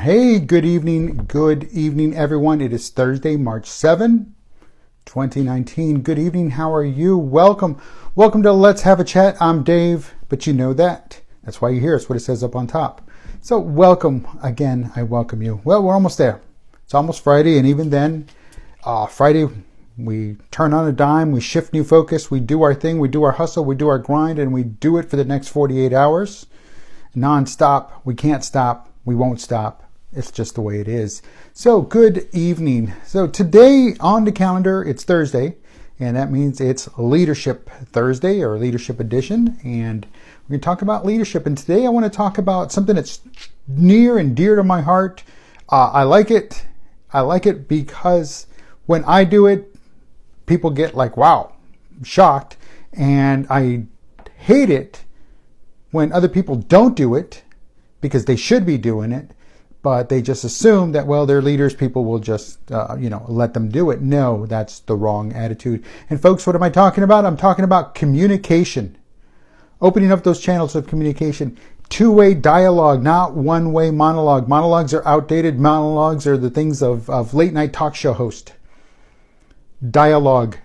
Hey, good evening, everyone. It is Thursday, March 7, 2019. Good evening. How are you? Welcome to Let's Have a Chat. I'm Dave, but you know that. That's why you're here. It's what it says up on top. So welcome again. I welcome you. Well, we're almost there. It's almost Friday, and even then, Friday, we turn on a dime, we shift new focus, we do our thing, we do our hustle, we do our grind, and we do it for the next 48 hours. Non-stop. We can't stop. We won't stop. It's just the way it is. So good evening. So today on the calendar, it's Thursday, and that means it's Leadership Thursday or Leadership Edition. And we're going to talk about leadership. And today I want to talk about something that's near and dear to my heart. I like it. I like it because when I do it, people get like, wow, shocked. And I hate it when other people don't do it, because they should be doing it, but they just assume that, well, they're leaders, people will just, let them do it. No, that's the wrong attitude. And folks, what am I talking about? I'm talking about communication. Opening up those channels of communication. Two-way dialogue, not one-way monologue. Monologues are outdated. Monologues are the things of late-night talk show host. Dialogue.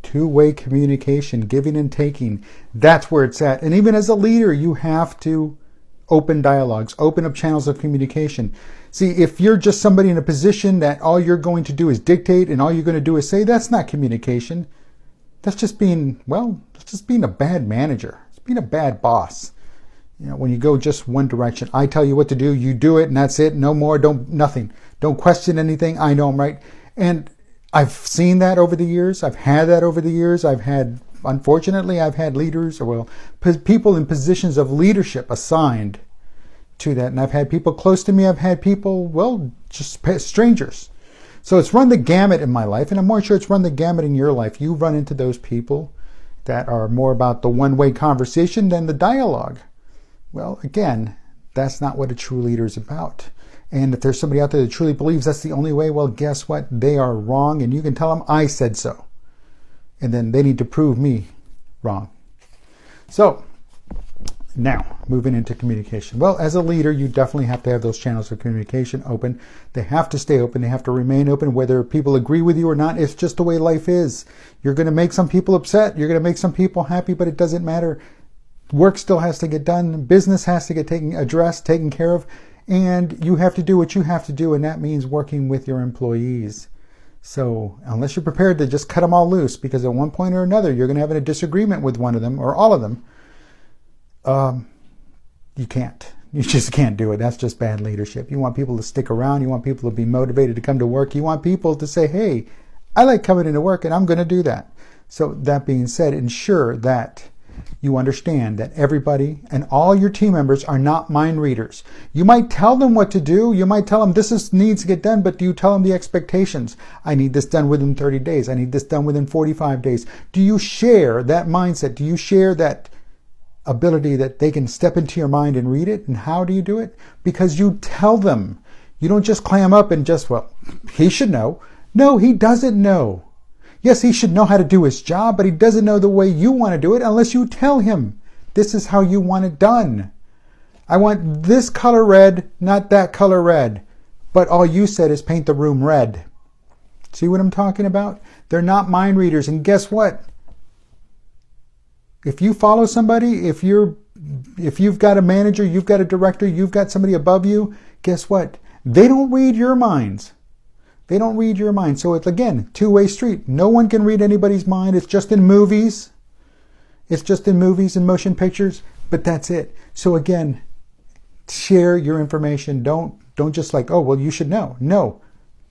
Two-way communication, giving and taking. That's where it's at. And even as a leader, you have to open dialogues, open up channels of communication. See, if you're just somebody in a position that all you're going to do is dictate and all you're going to do is say, that's not communication. That's just being a bad manager. It's being a bad boss. You know, when you go just one direction, I tell you what to do, you do it, and that's it. No more, nothing. Don't question anything. I know I'm right. And I've seen that over the years. I've had that over the years. Unfortunately, I've had leaders, people in positions of leadership assigned to that. And I've had people close to me. I've had people, just strangers. So it's run the gamut in my life, and I'm more sure it's run the gamut in your life. You run into those people that are more about the one-way conversation than the dialogue. Well, again, that's not what a true leader is about. And if there's somebody out there that truly believes that's the only way, well, guess what? They are wrong, and you can tell them I said so. And then they need to prove me wrong. So now, moving into communication. Well, as a leader, you definitely have to have those channels of communication open. They have to stay open. They have to remain open, whether people agree with you or not. It's just the way life is. You're going to make some people upset. You're going to make some people happy, but it doesn't matter. Work still has to get done. Business has to get taken care of. And you have to do what you have to do, and that means working with your employees. So unless you're prepared to just cut them all loose, because at one point or another you're going to have a disagreement with one of them or all of them, you can't. You just can't do it. That's just bad leadership. You want people to stick around. You want people to be motivated to come to work. You want people to say, hey, I like coming into work and I'm going to do that. So that being said, ensure that you understand that everybody and all your team members are not mind readers. You might tell them what to do. You might tell them needs to get done, but do you tell them the expectations? I need this done within 30 days. I need this done within 45 days. Do you share that mindset? Do you share that ability that they can step into your mind and read it? And how do you do it? Because you tell them. You don't just clam up and he should know. No, he doesn't know. Yes, he should know how to do his job, but he doesn't know the way you want to do it unless you tell him, this is how you want it done. I want this color red, not that color red. But all you said is paint the room red. See what I'm talking about? They're not mind readers. And guess what? If you follow somebody, if you've got a manager, you've got a director, you've got somebody above you, guess what? They don't read your minds. They don't read your mind. So it's, again, two-way street. No one can read anybody's mind. It's just in movies. It's just in movies and motion pictures. But that's it. So again, share your information. Don't just you should know. No,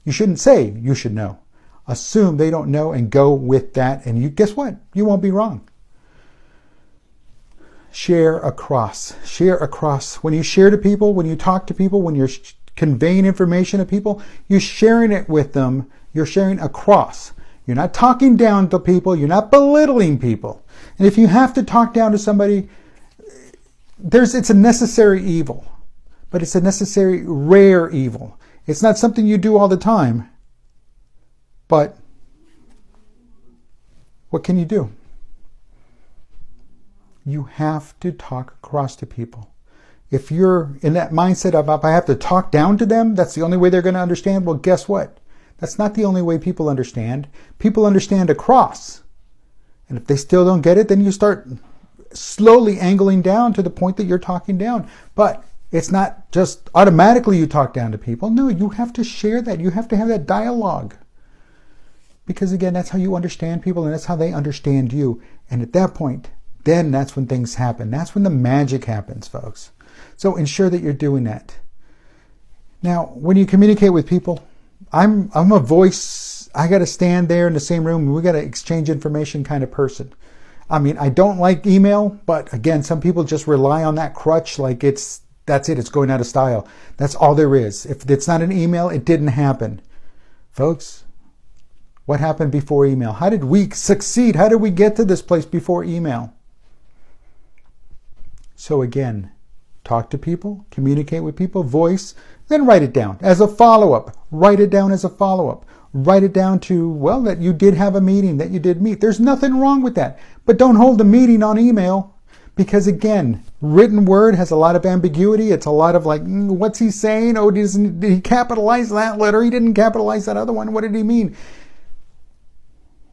you shouldn't say you should know. Assume they don't know and go with that. And guess what? You won't be wrong. Share across. Share across. When you share to people, when you talk to people, when you're conveying information to people, you're sharing it with them. You're sharing across. You're not talking down to people. You're not belittling people. And if you have to talk down to somebody, it's a necessary evil, but it's a necessary rare evil. It's not something you do all the time, but what can you do? You have to talk across to people. If you're in that mindset of, I have to talk down to them, that's the only way they're going to understand. Well, guess what? That's not the only way people understand. People understand across. And if they still don't get it, then you start slowly angling down to the point that you're talking down. But it's not just automatically you talk down to people. No, you have to share that. You have to have that dialogue. Because again, that's how you understand people and that's how they understand you. And at that point, then that's when things happen. That's when the magic happens, folks. So ensure that you're doing that. Now, when you communicate with people, I'm a voice. I got to stand there in the same room. And we got to exchange information kind of person. I mean, I don't like email, but again, some people just rely on that crutch like that's it. It's going out of style. That's all there is. If it's not an email, it didn't happen. Folks, what happened before email? How did we succeed? How did we get to this place before email? So again, talk to people, communicate with people, voice, then write it down as a follow-up. Write it down as a follow-up. Write it down to, well, that you did have a meeting, that you did meet. There's nothing wrong with that. But don't hold the meeting on email because, again, written word has a lot of ambiguity. It's a lot of like, what's he saying? Oh, did he capitalize that letter? He didn't capitalize that other one. What did he mean?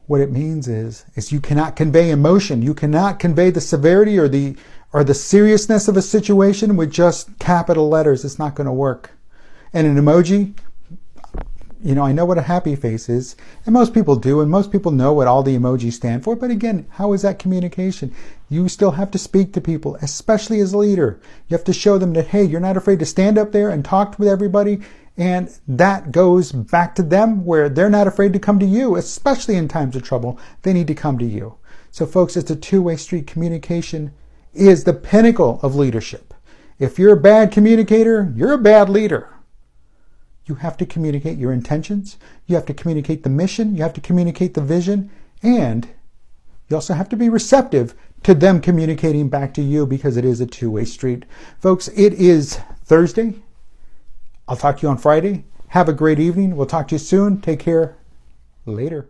What it means is you cannot convey emotion. You cannot convey the severity or the seriousness of a situation with just capital letters. It's not going to work. And an emoji, I know what a happy face is, and most people do, and most people know what all the emojis stand for. But again, how is that communication? You still have to speak to people, especially as a leader. You have to show them that, hey, you're not afraid to stand up there and talk with everybody. And that goes back to them where they're not afraid to come to you, especially in times of trouble. They need to come to you. So folks, it's a two-way street. Communication is the pinnacle of leadership. If you're a bad communicator, you're a bad leader. You have to communicate your intentions. You have to communicate the mission. You have to communicate the vision. And you also have to be receptive to them communicating back to you because it is a two-way street. Folks, it is Thursday. I'll talk to you on Friday. Have a great evening. We'll talk to you soon. Take care. Later.